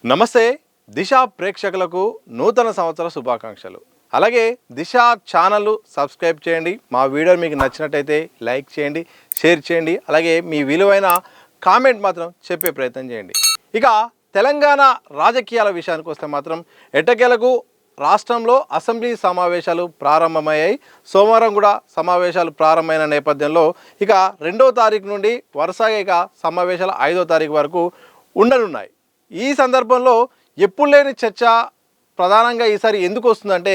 నమస్తే దిశ ప్రేక్షకులకు నూతన సంవత్సర శుభాకాంక్షలు. అలాగే దిశ ఛానల్ సబ్స్క్రైబ్ చేయండి. మా వీడియో మీకు నచ్చినట్టయితే లైక్ చేయండి, షేర్ చేయండి. అలాగే మీ విలువైన కామెంట్ మాత్రం చెప్పే ప్రయత్నం చేయండి. ఇక తెలంగాణ రాజకీయాల విషయానికి వస్తే మాత్రం ఎట్టకేలకు రాష్ట్రంలో అసెంబ్లీ సమావేశాలు ప్రారంభమయ్యాయి. సోమవారం కూడా సమావేశాలు ప్రారంభమైన నేపథ్యంలో ఇక 2వ తారీఖు నుండి వరుసగా ఇక సమావేశాలు 5వ తారీఖు వరకు ఉండనున్నాయి. ఈ సందర్భంలో ఎప్పుడు లేని చర్చ ప్రధానంగా ఈసారి ఎందుకు వస్తుందంటే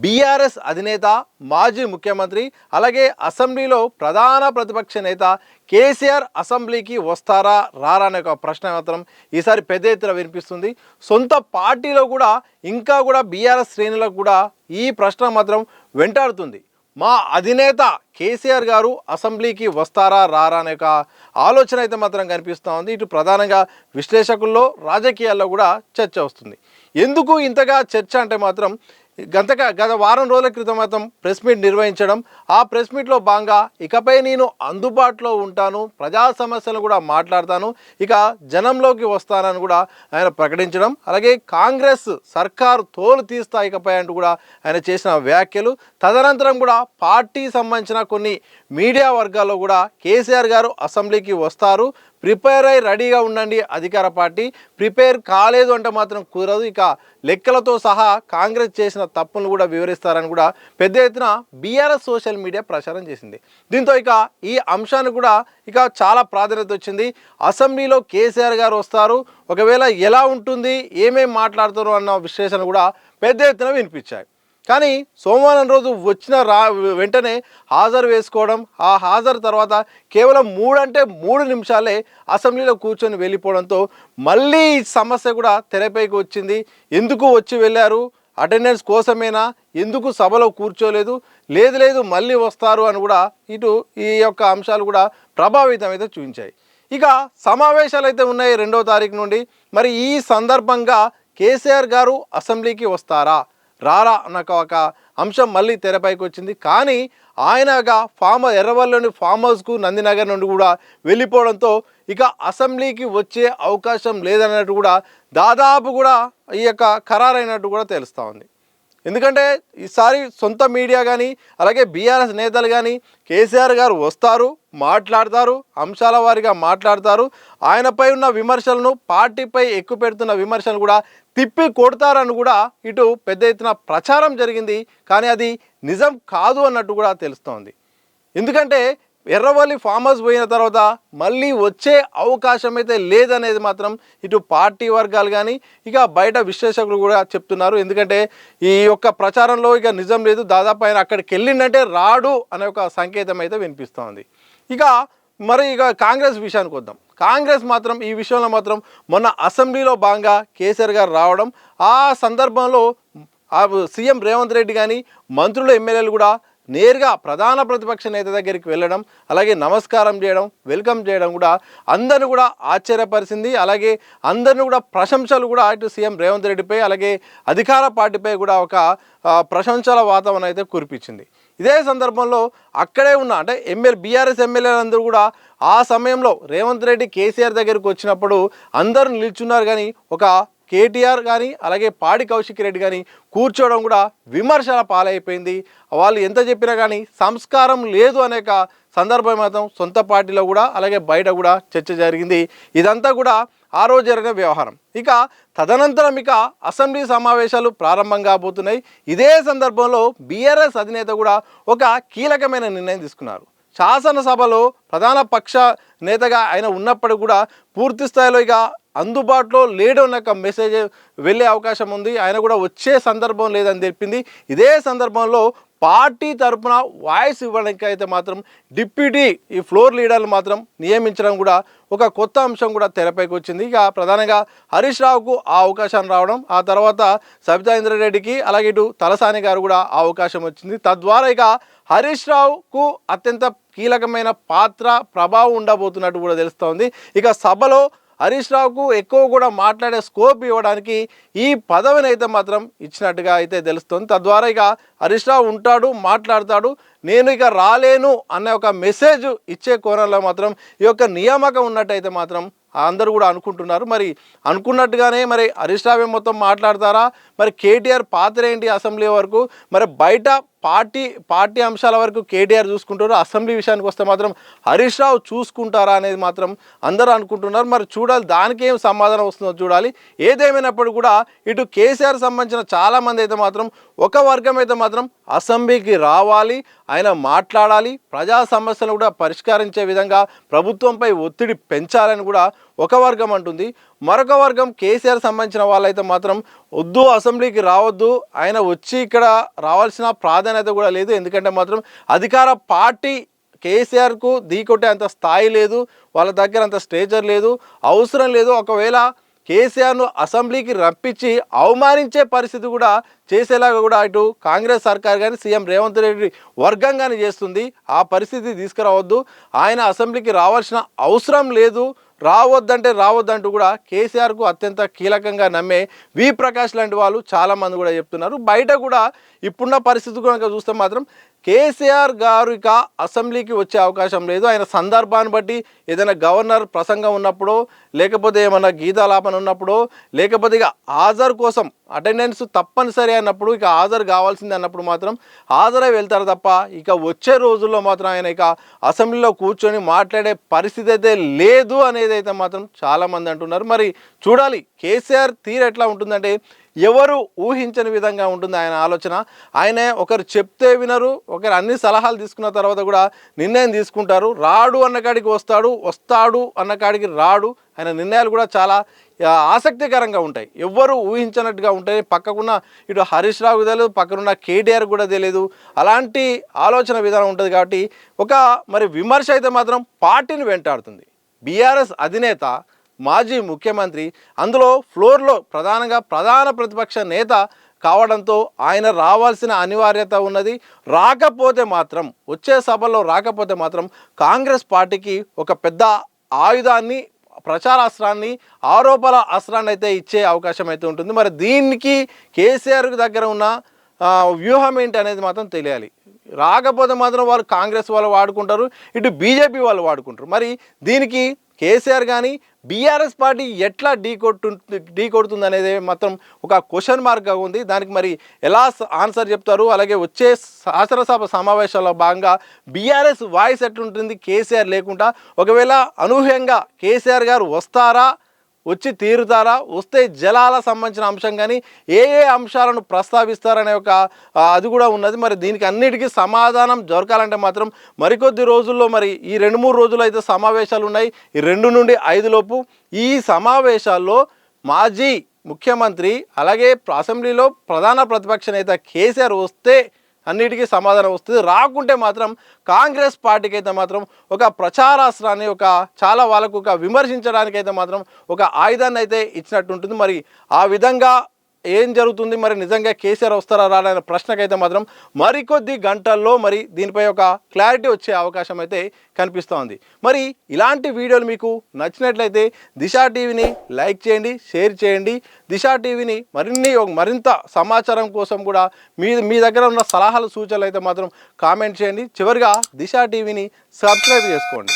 బీఆర్ఎస్ అధినేత మాజీ ముఖ్యమంత్రి అలాగే అసెంబ్లీలో ప్రధాన ప్రతిపక్ష నేత కేసీఆర్ అసెంబ్లీకి వస్తారా రారా అనే ఒక ప్రశ్న మాత్రం ఈసారి పెద్ద ఎత్తున వినిపిస్తుంది. సొంత పార్టీలో కూడా ఇంకా కూడా బీఆర్ఎస్ శ్రేణులకు కూడా ఈ ప్రశ్న మాత్రం వెంటాడుతుంది. మా అధినేత కేసీఆర్ గారు అసెంబ్లీకి వస్తారా రారా అనే ఒక ఆలోచన అయితే మాత్రం కనిపిస్తూ ఉంది. ఇటు ప్రధానంగా విశ్లేషకుల్లో రాజకీయాల్లో కూడా చర్చ వస్తుంది. ఎందుకు ఇంతగా చర్చ అంటే మాత్రం గత వారం రోజుల క్రితం మాత్రం ప్రెస్ మీట్ నిర్వహించడం, ఆ ప్రెస్ మీట్లో భాగంగా ఇకపై నేను అందుబాటులో ఉంటాను, ప్రజా సమస్యలను కూడా మాట్లాడతాను, ఇక జనంలోకి వస్తానని కూడా ఆయన ప్రకటించడం, అలాగే కాంగ్రెస్ సర్కారు తోలు తీస్తా ఇకపై అంటూ కూడా ఆయన చేసిన వ్యాఖ్యలు, తదనంతరం కూడా పార్టీ సంబంధించిన కొన్ని మీడియా వర్గాల్లో కూడా కేసీఆర్ గారు అసెంబ్లీకి వస్తారు, ప్రిపేర్ అయి రెడీగా ఉండండి, అధికార పార్టీ ప్రిపేర్ కాలేదు అంటే మాత్రం కుదరదు, ఇక లెక్కలతో సహా కాంగ్రెస్ చేసిన తప్పులను కూడా వివరిస్తారని కూడా పెద్ద ఎత్తున బీఆర్ఎస్ సోషల్ మీడియా ప్రచారం చేసింది. దీంతో ఇక ఈ అంశానికి కూడా ఇక చాలా ప్రాధాన్యత వచ్చింది. అసెంబ్లీలో కేసీఆర్ గారు వస్తారు, ఒకవేళ ఎలా ఉంటుంది, ఏమేం మాట్లాడతారు అన్న విశ్లేషణ కూడా పెద్ద ఎత్తున వినిపించాయి. కానీ సోమవారం రోజు వచ్చిన వెంటనే హాజరు వేసుకోవడం, ఆ హాజరు తర్వాత కేవలం 3 నిమిషాలే అసెంబ్లీలో కూర్చొని వెళ్ళిపోవడంతో మళ్ళీ ఈ సమస్య కూడా తెరపైకి వచ్చింది. ఎందుకు వచ్చి వెళ్ళారు, అటెండెన్స్ కోసమేనా, ఎందుకు సభలో కూర్చోలేదు, లేదు మళ్ళీ వస్తారు అని కూడా ఇటు ఈ యొక్క అంశాలు కూడా ప్రభావితం అయితే చూపించాయి. ఇక సమావేశాలు అయితే ఉన్నాయి 2వ తారీఖు నుండి. మరి ఈ సందర్భంగా కేసీఆర్ గారు అసెంబ్లీకి వస్తారా రారా అన్న ఒక అంశం మళ్ళీ తెరపైకి వచ్చింది. కానీ ఆయనగా ఎర్రవల్లిలోని ఫామ్ హౌస్కు నందినగర్ నుండి కూడా వెళ్ళిపోవడంతో ఇక అసెంబ్లీకి వచ్చే అవకాశం లేదన్నట్టు కూడా దాదాపు కూడా ఈ యొక్క ఖరారైనట్టు కూడా తెలుస్తూ ఉంది. ఎందుకంటే ఈసారి సొంత మీడియా కానీ అలాగే బీఆర్ఎస్ నేతలు కానీ కేసీఆర్ గారు వస్తారు, మాట్లాడతారు, అంశాల వారీగా మాట్లాడతారు, ఆయనపై ఉన్న విమర్శలను, పార్టీపై ఎక్కువ పెడుతున్న విమర్శలు కూడా తిప్పి కొడతారని కూడా ఇటు పెద్ద ఎత్తున ప్రచారం జరిగింది. కానీ అది నిజం కాదు అన్నట్టు కూడా తెలుస్తోంది. ఎందుకంటే ఎర్రవల్లి ఫామ్ హౌస్ పోయిన తర్వాత మళ్ళీ వచ్చే అవకాశం అయితే లేదనేది మాత్రం ఇటు పార్టీ వర్గాలు కానీ ఇక బయట విశ్లేషకులు కూడా చెప్తున్నారు. ఎందుకంటే ఈ యొక్క ప్రచారంలో ఇక నిజం లేదు, దాదాపు ఆయన అక్కడికి వెళ్ళిందంటే రాడు అనే ఒక సంకేతం అయితే వినిపిస్తోంది. ఇక కాంగ్రెస్ విషయానికి వద్దాం. కాంగ్రెస్ మాత్రం ఈ విషయంలో మాత్రం మొన్న అసెంబ్లీలో భాగంగా కేసీఆర్ గారు రావడం, ఆ సందర్భంలో సీఎం రేవంత్ రెడ్డి కానీ మంత్రులు ఎమ్మెల్యేలు కూడా నేరుగా ప్రధాన ప్రతిపక్ష నేత దగ్గరికి వెళ్ళడం, అలాగే నమస్కారం చేయడం, వెల్కమ్ చేయడం కూడా అందరిని కూడా ఆశ్చర్యపరిచింది. అలాగే అందరిని కూడా ప్రశంసలు కూడా ఇటు సీఎం రేవంత్ రెడ్డిపై అలాగే అధికార పార్టీపై కూడా ఒక ప్రశంసల వాతావరణం అయితే కురిపించింది. ఇదే సందర్భంలో అక్కడే ఉన్న అంటే బీఆర్ఎస్ ఎమ్మెల్యేలందరూ కూడా ఆ సమయంలో రేవంత్ రెడ్డి కేసీఆర్ దగ్గరికి వచ్చినప్పుడు అందరూ నిల్చున్నారు, కానీ ఒక కేటీఆర్ కానీ అలాగే పాడి కౌశిక్ రెడ్డి కానీ కూర్చోవడం కూడా విమర్శల పాలైపోయింది. వాళ్ళు ఎంత చెప్పినా కానీ సంస్కారం లేదు అనే సందర్భం మాత్రం సొంత పార్టీలో కూడా అలాగే బయట కూడా చర్చ జరిగింది. ఇదంతా కూడా ఆ రోజు జరిగిన వ్యవహారం. ఇక తదనంతరం ఇక అసెంబ్లీ సమావేశాలు ప్రారంభం కాబోతున్నాయి. ఇదే సందర్భంలో బీఆర్ఎస్ అధినేత కూడా ఒక కీలకమైన నిర్ణయం తీసుకున్నారు. శాసనసభలో ప్రధాన పక్ష నేతగా ఆయన ఉన్నప్పటికీ కూడా పూర్తి స్థాయిలో ఇక అందుబాటులో లేడు అన్న మెసేజ్ వెళ్ళే అవకాశం ఉంది. ఆయన కూడా వచ్చే సందర్భం లేదని చెప్పింది. ఇదే సందర్భంలో పార్టీ తరఫున వాయిస్ ఇవ్వడానికి అయితే మాత్రం డిప్యూటీ ఈ ఫ్లోర్ లీడర్లు మాత్రం నియమించడం కూడా ఒక కొత్త అంశం కూడా తెరపైకి వచ్చింది. ఇక ప్రధానంగా హరీష్ రావుకు ఆ అవకాశం రావడం, ఆ తర్వాత సబితా ఇంద్రారెడ్డికి అలాగే ఇటు తలసాని గారు కూడా ఆ అవకాశం వచ్చింది. తద్వారా ఇక హరీష్ రావుకు అత్యంత కీలకమైన పాత్ర ప్రభావం ఉండబోతున్నట్టు కూడా తెలుస్తోంది. ఇక సభలో హరీష్ రావుకు ఎక్కువ కూడా మాట్లాడే స్కోప్ ఇవ్వడానికి ఈ పదవిని అయితే మాత్రం ఇచ్చినట్టుగా అయితే తెలుస్తుంది. తద్వారా ఇక హరీష్ రావు ఉంటాడు, మాట్లాడతాడు, నేను ఇక రాలేను అనే ఒక మెసేజ్ ఇచ్చే కోణంలో మాత్రం ఈ యొక్క నియామకం ఉన్నట్టయితే మాత్రం అందరూ కూడా అనుకుంటున్నారు. మరి అనుకున్నట్టుగానే మరి హరీష్ రావు మొత్తం మాట్లాడతారా, మరి కేటీఆర్ పాత్ర ఏంటి అసెంబ్లీ వరకు, మరి బయట పార్టీ అంశాల వరకు కేటీఆర్ చూసుకుంటారు, అసెంబ్లీ విషయానికి వస్తే మాత్రం హరీష్ రావు చూసుకుంటారా అనేది మాత్రం అందరూ అనుకుంటున్నారు. మరి చూడాలి, దానికి ఏం సమాధానం వస్తుందో చూడాలి. ఏదేమైనప్పుడు కూడా ఇటు కేసీఆర్ సంబంధించిన చాలామంది అయితే మాత్రం ఒక వర్గం అయితే మాత్రం అసెంబ్లీకి రావాలి, ఆయన మాట్లాడాలి, ప్రజా సమస్యలను కూడా పరిష్కరించే విధంగా ప్రభుత్వంపై ఒత్తిడి పెంచాలని కూడా ఒక వర్గం అంటుంది. మరొక వర్గం కేసీఆర్ సంబంధించిన వాళ్ళైతే మాత్రం వద్దు, అసెంబ్లీకి రావద్దు, ఆయన వచ్చి ఇక్కడ రావాల్సిన ప్రాధాన్యత కూడా లేదు, ఎందుకంటే మాత్రం అధికార పార్టీ కేసీఆర్కు ఢీకొట్టే అంత స్థాయి లేదు, వాళ్ళ దగ్గర అంత స్టేచర్ లేదు, అవసరం లేదు. ఒకవేళ కేసీఆర్ను అసెంబ్లీకి రప్పించి అవమానించే పరిస్థితి కూడా చేసేలాగా కూడా ఇటు కాంగ్రెస్ సర్కార్ కానీ సీఎం రేవంత్ రెడ్డి వర్గం కానీ చేస్తుంది. ఆ పరిస్థితి తీసుకురావద్దు, ఆయన అసెంబ్లీకి రావాల్సిన అవసరం లేదు, రావద్దంటే రావద్దంటూ కూడా కేసీఆర్కు అత్యంత కీలకంగా నమ్మే వి ప్రకాష్ లాంటి వాళ్ళు చాలామంది కూడా చెప్తున్నారు. బయట కూడా ఇప్పుడున్న పరిస్థితి కనుక చూస్తే మాత్రం కేసీఆర్ గారు ఇక అసెంబ్లీకి వచ్చే అవకాశం లేదు. ఆయన సందర్భాన్ని బట్టి ఏదైనా గవర్నర్ ప్రసంగం ఉన్నప్పుడో, లేకపోతే ఏమైనా గీతాలాపన ఉన్నప్పుడో, లేకపోతే ఇక హాజరు కోసం అటెండెన్స్ తప్పనిసరి అన్నప్పుడు ఇక హాజరు కావాల్సింది అన్నప్పుడు మాత్రం హాజరై వెళ్తారు తప్ప ఇక వచ్చే రోజుల్లో మాత్రం ఆయన ఇక అసెంబ్లీలో కూర్చొని మాట్లాడే పరిస్థితి అయితే లేదు అనేది అయితే మాత్రం చాలామంది అంటున్నారు. మరి చూడాలి కేసీఆర్ తీరు ఎట్లా ఉంటుందంటే ఎవరు ఊహించని విధంగా ఉంటుంది ఆయన ఆలోచన. ఆయనే ఒకరు చెప్తే వినరు, ఒకరు అన్ని సలహాలు తీసుకున్న తర్వాత కూడా నిర్ణయం తీసుకుంటారు. రాడు అన్న కాడికి వస్తాడు, వస్తాడు అన్న కాడికి రాడు. ఆయన నిర్ణయాలు కూడా చాలా ఆసక్తికరంగా ఉంటాయి, ఎవ్వరు ఊహించినట్టుగా ఉంటాయి. పక్కకున్న ఇటు హరీష్ రావుకి తెలియదు, పక్కనున్న కేటీఆర్ కూడా తెలియదు, అలాంటి ఆలోచన విధానం ఉంటుంది. కాబట్టి ఒక మరి విమర్శ అయితే మాత్రం పార్టీని వెంటాడుతుంది. బీఆర్ఎస్ అధినేత, మాజీ ముఖ్యమంత్రి, అందులో ఫ్లోర్లో ప్రధాన ప్రతిపక్ష నేత కావడంతో ఆయన రావాల్సిన అనివార్యత ఉన్నది. రాకపోతే మాత్రం, వచ్చే సభల్లో రాకపోతే మాత్రం కాంగ్రెస్ పార్టీకి ఒక పెద్ద ఆయుధాన్ని, ప్రచారాస్త్రాన్ని, ఆరోపణల అస్త్రాన్ని అయితే ఇచ్చే అవకాశం అయితే ఉంటుంది. మరి దీనికి కేసీఆర్ దగ్గర ఉన్న వ్యూహం ఏంటి అనేది మాత్రం తెలియాలి. రాకపోతే మాత్రం వాళ్ళు కాంగ్రెస్ వాళ్ళు వాడుకుంటారు, ఇటు బీజేపీ వాళ్ళు వాడుకుంటారు. మరి దీనికి కేసీఆర్ కానీ బీఆర్ఎస్ పార్టీ ఎట్లా ఢీకొడుతుంది అనేది మాత్రం ఒక క్వశ్చన్ మార్క్గా ఉంది. దానికి మరి ఎలా ఆన్సర్ చెప్తారు, అలాగే వచ్చే శాసనసభ సమావేశాల్లో భాగంగా బీఆర్ఎస్ వాయిస్ ఎట్లుంటుంది కేసీఆర్ లేకుండా, ఒకవేళ అనూహ్యంగా కేసీఆర్ గారు వస్తారా, వచ్చి తీరుతారా, వస్తే జలాల సంబంధించిన అంశం కానీ ఏ అంశాలను ప్రస్తావిస్తారనే ఒక అది కూడా ఉన్నది. మరి దీనికి అన్నిటికీ సమాధానం దొరకాలంటే మాత్రం మరికొద్ది రోజుల్లో, మరి ఈ 2-3 రోజులు అయితే సమావేశాలు ఉన్నాయి, ఈ 2 నుండి 5 లోపు. ఈ సమావేశాల్లో మాజీ ముఖ్యమంత్రి అలాగే అసెంబ్లీలో ప్రధాన ప్రతిపక్ష నేత కేసీఆర్ వస్తే అన్నిటికీ సమాధానం వస్తుంది. రాకుంటే మాత్రం కాంగ్రెస్ పార్టీకి అయితే మాత్రం ఒక ప్రచారాస్త్రాన్ని, ఒక చాలా వాళ్ళకు ఒక విమర్శించడానికి అయితే మాత్రం ఒక ఆయుధాన్ని అయితే ఇచ్చినట్టు ఉంటుంది. మరి ఆ విధంగా ఏం జరుగుతుంది, మరి నిజంగా కేసీఆర్ వస్తారా రాడా అనే ప్రశ్నకైతే మాత్రం మరికొద్ది గంటల్లో మరి దీనిపై ఒక క్లారిటీ వచ్చే అవకాశం అయితే కనిపిస్తూ ఉంది. మరి ఇలాంటి వీడియోలు మీకు నచ్చినట్లయితే దిశ టీవీని లైక్ చేయండి, షేర్ చేయండి. దిశ టీవీని మరింత సమాచారం కోసం కూడా మీ దగ్గర ఉన్న సలహాలు, సూచనలు అయితే మాత్రం కామెంట్ చేయండి. చివరిగా దిశ టీవీని సబ్స్క్రైబ్ చేసుకోండి.